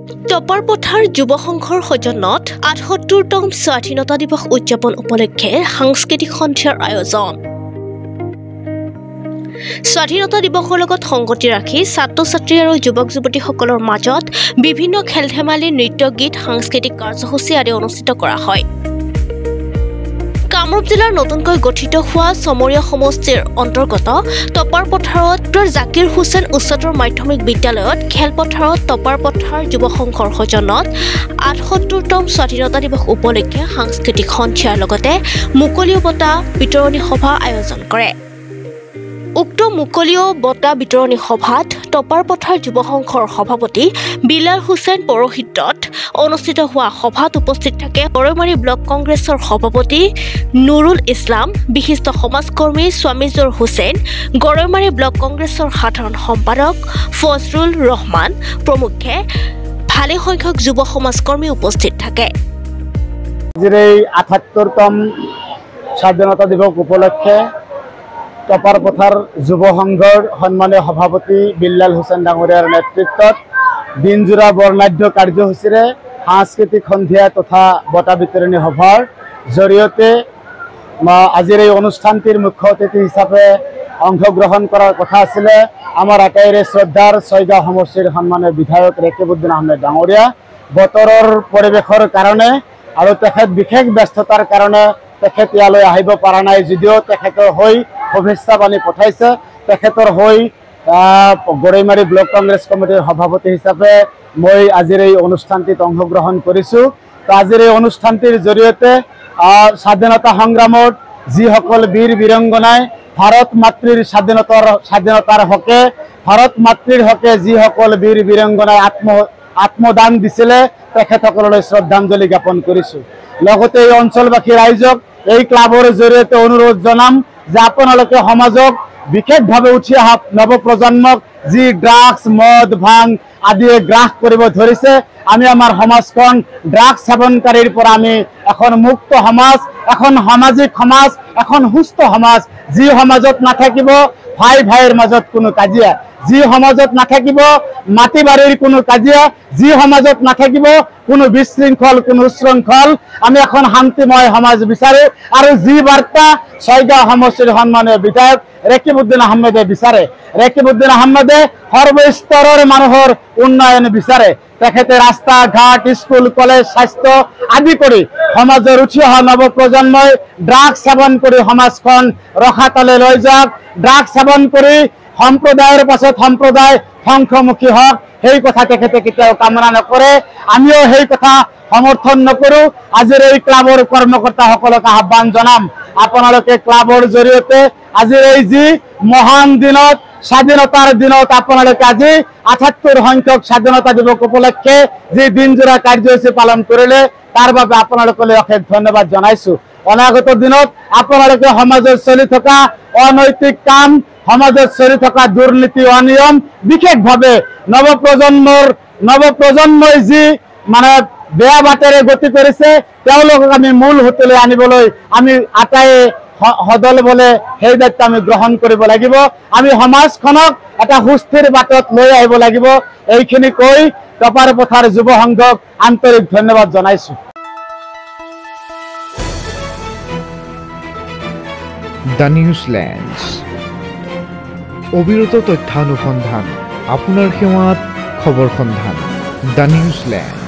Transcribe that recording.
Topper পথাৰ যুৱ সংঘৰ সৌজন্যত ৭৮তম স্বাধীনতা দিৱস উদযাপন উপলক্ষে সাংস্কৃতিক সন্ধিয়াৰ আয়োজন। স্বাধীনতা দিৱসৰ লগত সংগতি ৰাখি ছাত্ৰ-ছাত্ৰী আৰু যুৱক-যুৱতীসকলৰ মাজত বিভিন্ন খেল-ধেমালি, নৃত্য, গীত, সাংস্কৃতিক কাৰ্যসূচী আদি অনুষ্ঠিত কৰা হয়। কামৰূপ জিলাৰ নতুনকৈ গঠিত হোৱা চমৰীয়া সমষ্টিৰ অন্তৰ্গত টপাৰ পথাৰত জাকিৰ হুছেইন উচ্চতৰ মাধ্যমিক বিদ্যালয়ত খেলপথাৰত টপাৰ পথাৰ যুৱ সংঘৰ সৌজন্যত ৭৮তম স্বাধীনতা দিৱস উপলক্ষে সাংস্কৃতিক সন্ধিয়াৰ লগতে মুকলিও বঁটা বিতৰণী সভা আয়োজন কৰে। উক্ত মুকলিও বঁটা বিতৰণী সভাত টপাৰ পথাৰ যুৱ সংঘৰ সভাপতি বিলাল হুছেইন পৌৰোহিত্যত অনুষ্ঠিত হোৱা সভাত উপস্থিত থাকে গৰৈমাৰী ব্লক কংগ্ৰেছৰ সভাপতি নুৰুল ইছলাম, বিশিষ্ট সমাজকৰ্মী স্বামীজুৰ হুছেইন, গৰৈমাৰী ব্লক কংগ্ৰেছৰ সাধাৰণ সম্পাদক ফজলুৰ ৰহমান প্ৰমুখ্যে ভালে সংখ্যক যুৱ সমাজকৰ্মী উপস্থিত থাকে। আজিৰ এই ৭৮তম স্বাধীনতা দিৱস উপলক্ষে টপাৰ পথাৰ যুৱ সংঘৰ সন্মানীয় সভাপতি বিল্লাল হুছেইন ডাঙৰীয়াৰ নেতৃত্বত দিনজোৰা বৰ্ণাঢ্য কাৰ্যসূচীৰে সাংস্কৃতিক সন্ধিয়া তথা বঁটা বিতৰণী সভাৰ জৰিয়তে আজিৰ এই অনুষ্ঠানটিৰ মুখ্য অতিথি হিচাপে অংশগ্ৰহণ কৰাৰ কথা আছিলে আমাৰ আটাইৰে শ্ৰদ্ধাৰ ছয়গাঁও সমষ্টিৰ সন্মানীয় বিধায়ক ৰেকিবউদ্দিন আহমেদ ডাঙৰীয়া। বতৰৰ পৰিৱেশৰ কাৰণে আৰু তেখেত বিশেষ ব্যস্ততাৰ কাৰণে তেখেত ইয়ালৈ আহিব পৰা নাই, যদিও তেখেতৰ হৈ শুভেচ্ছা বাণী পঠাইছে। তেখেতৰ হৈ গৰৈমাৰী ব্লক কংগ্ৰেছ কমিটিৰ সভাপতি হিচাপে মই আজিৰ এই অনুষ্ঠানটিত অংশগ্ৰহণ কৰিছোঁ। তো আজিৰ এই অনুষ্ঠানটিৰ জৰিয়তে স্বাধীনতা সংগ্ৰামত যিসকল বীৰ বীৰংগনাই ভাৰত মাতৃৰ স্বাধীনতাৰ হকে ভাৰত মাতৃৰ হকে যিসকল বীৰ বীৰংগনাই আত্মদান দিছিলে তেখেতসকললৈ শ্ৰদ্ধাঞ্জলি জ্ঞাপন কৰিছোঁ। লগতে এই অঞ্চলবাসী ৰাইজক এই ক্লাবৰ জৰিয়তে অনুৰোধ জনাম যে আপোনালোকে সমাজক বিশেষভাৱে উঠি অহা নৱপ্ৰজন্মক যি ড্ৰাগছ, মদ, ভাং আদিয়ে গ্ৰাস কৰিব ধৰিছে, আমি আমাৰ সমাজখন ড্ৰাগছ সেৱনকাৰীৰ পৰা আমি এখন মুক্ত সমাজ, এখন সামাজিক সমাজ, এখন সুস্থ সমাজ, যি সমাজত নাথাকিব ভাই ভাইৰ মাজত কোনো কাজিয়া, যি সমাজত নাথাকিব মাটি বাৰীৰ কোনো কাজিয়া, যি সমাজত নাথাকিব কোনো বিশৃংখল, কোনো উশৃংখল, আমি এখন শান্তিময় সমাজ বিচাৰো। আৰু যি বাৰ্তা ছয়গাঁও সমষ্টিৰ সন্মানীয় বিধায়ক ৰেকিবউদ্দিন আহমেদে বিচাৰে, ৰেকিবউদ্দিন আহমেদে সৰ্বস্তৰৰ মানুহৰ উন্নয়ন বিচাৰে। তেখেতে ৰাস্তা ঘাট, স্কুল, কলেজ, স্বাস্থ্য আদি কৰি সমাজৰ উঠি অহা নৱপ্ৰজন্মই ড্ৰাগছ সেৱন কৰি সমাজখন ৰসাতলে লৈ যাওক, ড্ৰাগছ সেৱন কৰি সম্প্ৰদায়ৰ পাছত সম্প্ৰদায় ধ্বংসমুখী হওক, সেই কথা তেখেতে কেতিয়াও কামনা নকৰে। আমিও সেই কথা সমৰ্থন নকৰোঁ। আজিৰ এই ক্লাবৰ কৰ্মকৰ্তাসকলক আহ্বান জনাম, আপোনালোকে ক্লাবৰ জৰিয়তে আজিৰ এই যি মহান দিনত, স্বাধীনতাৰ দিনত আপোনালোকে আজি ৭৮ সংখ্যক স্বাধীনতা দিৱস উপলক্ষে যি দিনজোৰা কাৰ্যসূচী পালন কৰিলে তাৰ বাবে আপোনালোকলৈ অশেষ ধন্যবাদ জনাইছোঁ। অনাগত দিনত আপোনালোকে সমাজত চলি থকা অনৈতিক কাম, সমাজত চলি থকা দুৰ্নীতি, অনিয়ম, বিশেষভাৱে নৱপ্ৰজন্মই যি বেয়া বাটেৰে গতি কৰিছে তেওঁলোকক আমি মূল হোটেলে আনিবলৈ আমি আটাইয়ে সদল বলে সেই দায়িত্ব আমি গ্ৰহণ কৰিব লাগিব। আমি সমাজখনক এটা সুস্থিৰ বাটত লৈ আহিব লাগিব। এইখিনি কৈ টপাৰ পথাৰ যুৱ সংঘক আন্তৰিক ধন্যবাদ জনাইছোঁ। দ্য নিউজলেণ্ডছ, অবিৰত তথ্যানুসন্ধান, আপোনাৰ সেৱাত খবৰ সন্ধান। দ্য নিউজলেণ্ড।